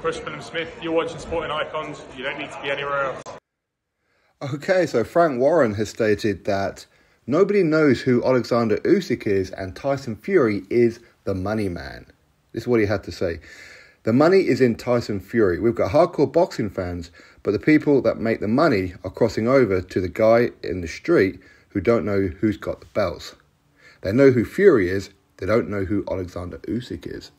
Chris Smith. You're watching Sporting Icons. You don't need to be anywhere else. Okay, so Frank Warren has stated that nobody knows who Oleksandr Usyk is and Tyson Fury is the money man. This is what he had to say. The money is in Tyson Fury. We've got hardcore boxing fans, but the people that make the money are crossing over to the guy in the street who don't know who's got the belts. They know who Fury is, they don't know who Oleksandr Usyk is.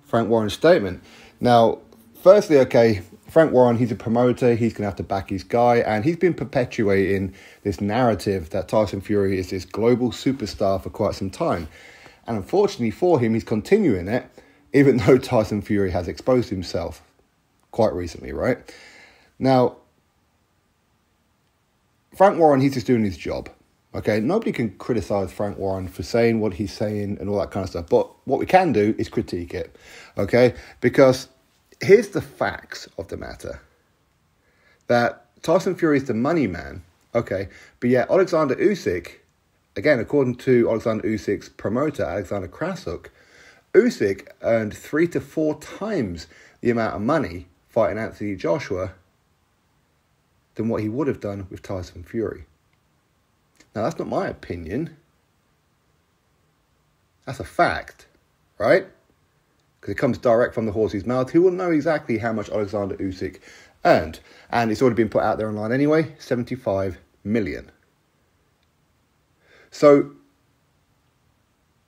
Frank Warren's statement. Now, firstly, okay, Frank Warren, he's a promoter, he's going to have to back his guy, and he's been perpetuating this narrative that Tyson Fury is this global superstar for quite some time. And unfortunately for him, he's continuing it, even though Tyson Fury has exposed himself quite recently, right? Now, Frank Warren, he's just doing his job, okay? Nobody can criticize Frank Warren for saying what he's saying and all that kind of stuff, but what we can do is critique it, okay? Because here's the facts of the matter. That Tyson Fury is the money man, okay? But yet Oleksandr Usyk, again, according to Oleksandr Usyk's promoter, Alexander Krasuk, Usyk earned 3 to 4 times the amount of money fighting Anthony Joshua than what he would have done with Tyson Fury. Now, that's not my opinion. That's a fact, right? Because it comes direct from the horse's mouth. Who will know exactly how much Oleksandr Usyk earned? And it's already been put out there online anyway, 75 million. So,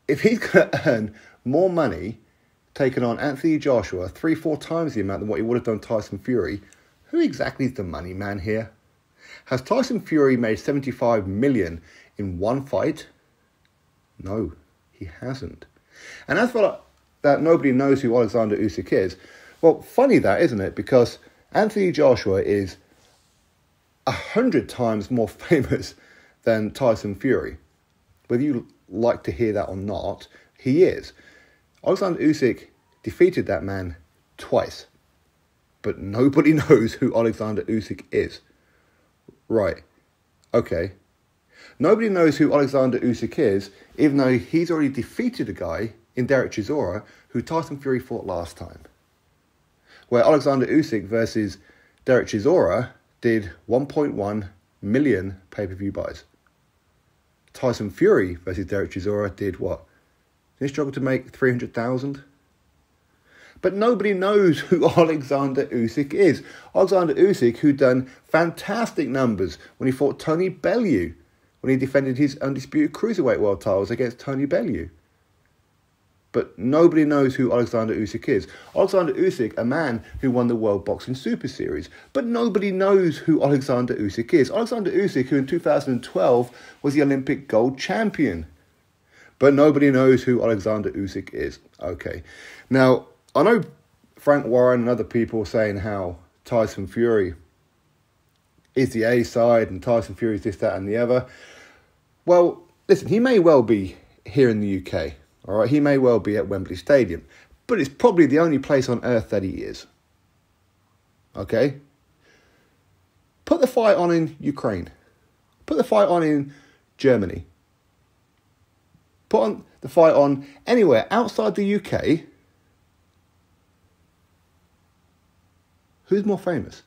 if he's going to earn more money taking on Anthony Joshua 3-4 times the amount than what he would have done Tyson Fury, who exactly is the money man here? Has Tyson Fury made 75 million in one fight? No, he hasn't. And as for that nobody knows who Oleksandr Usyk is, well, funny that, isn't it? Because Anthony Joshua is 100 times more famous than Tyson Fury. Whether you like to hear that or not, he is. Oleksandr Usyk defeated that man twice. But nobody knows who Oleksandr Usyk is. Right. Okay. Nobody knows who Oleksandr Usyk is, even though he's already defeated a guy in Derek Chisora who Tyson Fury fought last time. Where Oleksandr Usyk versus Derek Chisora did 1.1 million pay-per-view buys. Tyson Fury versus Derek Chisora did what? Did he struggle to make 300,000? But nobody knows who Oleksandr Usyk is. Oleksandr Usyk, who done fantastic numbers when he fought Tony Bellew, when he defended his undisputed cruiserweight world titles against Tony Bellew. But nobody knows who Oleksandr Usyk is. Oleksandr Usyk, a man who won the World Boxing Super Series. But nobody knows who Oleksandr Usyk is. Oleksandr Usyk, who in 2012 was the Olympic gold champion. But nobody knows who Oleksandr Usyk is. Okay. Now, I know Frank Warren and other people saying how Tyson Fury is the A side and Tyson Fury is this, that and the other. Well, listen, he may well be here in the UK. All right, he may well be at Wembley Stadium, but it's probably the only place on earth that he is. Okay? Put the fight on in Ukraine. Put the fight on in Germany. Put on the fight on anywhere outside the UK. Who's more famous?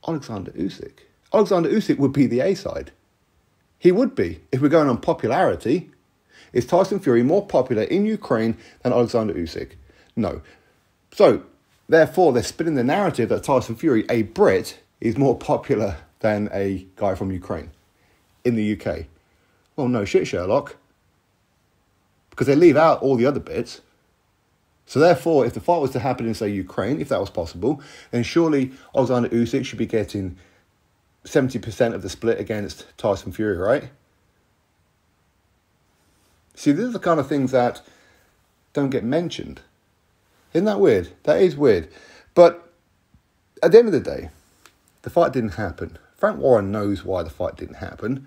Oleksandr Usyk. Oleksandr Usyk would be the A side. He would be, if we're going on popularity. Is Tyson Fury more popular in Ukraine than Oleksandr Usyk? No. So, therefore, they're spinning the narrative that Tyson Fury, a Brit, is more popular than a guy from Ukraine in the UK. Well, no shit, Sherlock. Because they leave out all the other bits. So, therefore, if the fight was to happen in, say, Ukraine, if that was possible, then surely Oleksandr Usyk should be getting 70% of the split against Tyson Fury, right? See, these are the kind of things that don't get mentioned. Isn't that weird? That is weird. But at the end of the day, the fight didn't happen. Frank Warren knows why the fight didn't happen.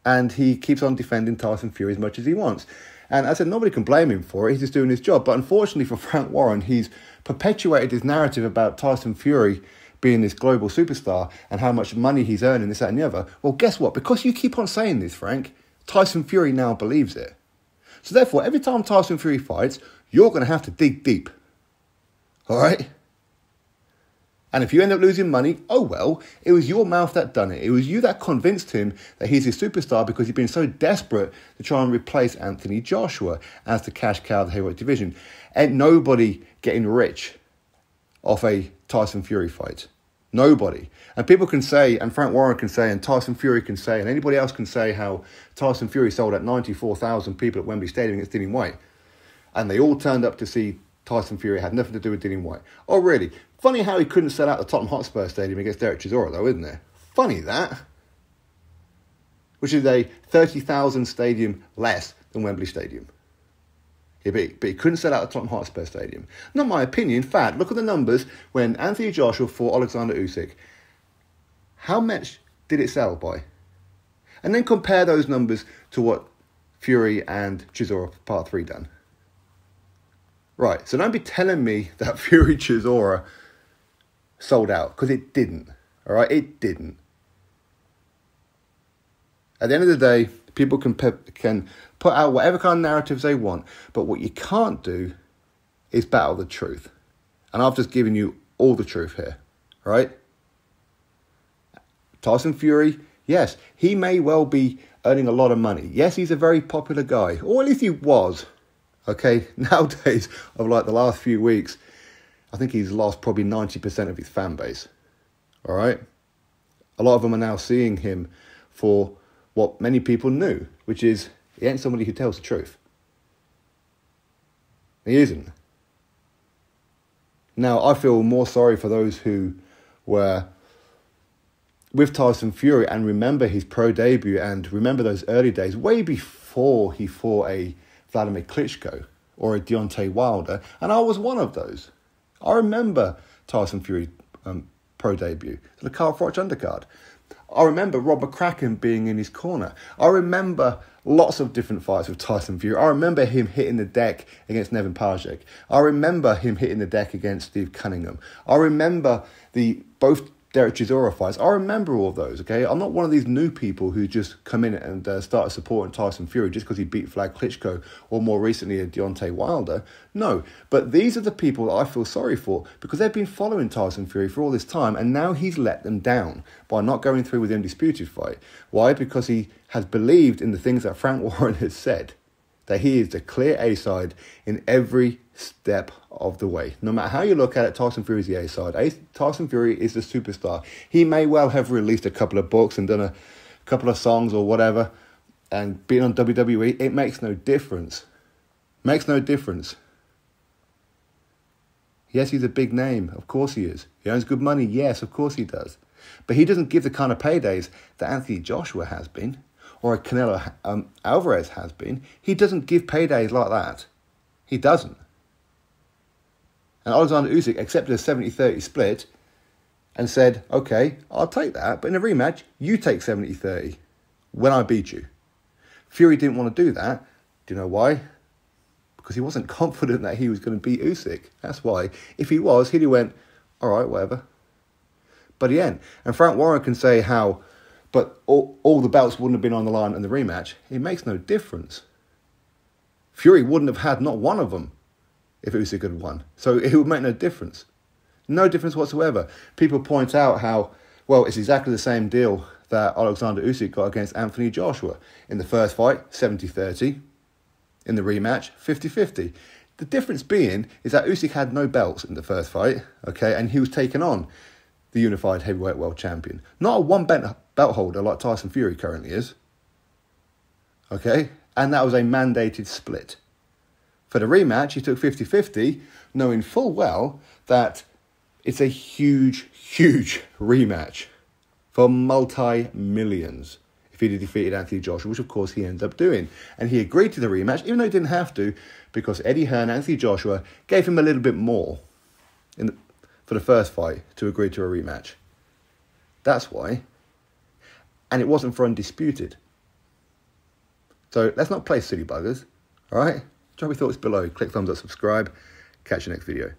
And he keeps on defending Tyson Fury as much as he wants. And as I said, nobody can blame him for it. He's just doing his job. But unfortunately for Frank Warren, he's perpetuated his narrative about Tyson Fury being this global superstar and how much money he's earning, this, that and the other. Well, guess what? Because you keep on saying this, Frank, Tyson Fury now believes it. So therefore, every time Tyson Fury fights, you're going to have to dig deep. All right? And if you end up losing money, oh well, it was your mouth that done it. It was you that convinced him that he's his superstar because he's been so desperate to try and replace Anthony Joshua as the cash cow of the heavyweight division. Ain't nobody getting rich off a Tyson Fury fight. Nobody. And people can say, and Frank Warren can say, and Tyson Fury can say, and anybody else can say how Tyson Fury sold out 94,000 people at Wembley Stadium against Dillian Whyte. And they all turned up to see Tyson Fury. It had nothing to do with Dillian Whyte. Oh, really? Funny how he couldn't sell out the Tottenham Hotspur Stadium against Derek Chisora, though, isn't there? Funny that. Which is a 30,000 stadium less than Wembley Stadium. Yeah, but he couldn't sell out the Tottenham Hotspur Stadium. Not my opinion. In fact, look at the numbers when Anthony Joshua fought Oleksandr Usyk. How much did it sell by? And then compare those numbers to what Fury and Chisora Part 3 done. Right, so don't be telling me that Fury Chisora sold out, because it didn't. All right, it didn't. At the end of the day, people can put out whatever kind of narratives they want, but what you can't do is battle the truth. And I've just given you all the truth here, right? Tyson Fury, yes, he may well be earning a lot of money. Yes, he's a very popular guy, or at least he was. Okay, nowadays, of like the last few weeks, I think he's lost probably 90% of his fan base. All right? A lot of them are now seeing him for what many people knew, which is he ain't somebody who tells the truth. He isn't. Now, I feel more sorry for those who were with Tyson Fury and remember his pro debut and remember those early days, way before he fought a Vladimir Klitschko or a Deontay Wilder, and I was one of those. I remember Tyson Fury pro debut, the Carl Froch undercard. I remember Rob McCracken being in his corner. I remember lots of different fights with Tyson Fury. I remember him hitting the deck against Nevin Pajek. I remember him hitting the deck against Steve Cunningham. I remember both Derek Chisora fights. I remember all of those, okay? I'm not one of these new people who just come in and started supporting Tyson Fury just because he beat Vlad Klitschko or more recently a Deontay Wilder. No, but these are the people that I feel sorry for because they've been following Tyson Fury for all this time and now he's let them down by not going through with the undisputed fight. Why? Because he has believed in the things that Frank Warren has said, that he is the clear A-side in every step of the way. No matter how you look at it, Tyson Fury is the A-side. Tyson Fury is the superstar. He may well have released a couple of books and done a couple of songs or whatever and been on WWE. It makes no difference. Makes no difference. Yes, he's a big name. Of course he is. He earns good money. Yes, of course he does. But he doesn't give the kind of paydays that Anthony Joshua has been or Canelo Alvarez has been. He doesn't give paydays like that. He doesn't. And Oleksandr Usyk accepted a 70-30 split and said, okay, I'll take that, but in a rematch, you take 70-30 when I beat you. Fury didn't want to do that. Do you know why? Because he wasn't confident that he was going to beat Usyk. That's why. If he was, he'd have went, all right, whatever. But he ain't. And Frank Warren can say how, but all the belts wouldn't have been on the line in the rematch. It makes no difference. Fury wouldn't have had not one of them if Usyk had won. So it would make no difference. No difference whatsoever. People point out how, well, it's exactly the same deal that Oleksandr Usyk got against Anthony Joshua. In the first fight, 70-30. In the rematch, 50-50. The difference being is that Usyk had no belts in the first fight, okay, and he was taking on the unified heavyweight world champion. Not a one-belt holder like Tyson Fury currently is. Okay? And that was a mandated split. For the rematch, he took 50-50, knowing full well that it's a huge, huge rematch for multi-millions if he'd defeated Anthony Joshua, which of course he ended up doing. And he agreed to the rematch, even though he didn't have to, because Eddie Hearn, Anthony Joshua, gave him a little bit more for the first fight to agree to a rematch. That's why. And it wasn't for undisputed. So let's not play silly buggers, all right? Drop your thoughts below. Click thumbs up, subscribe. Catch you next video.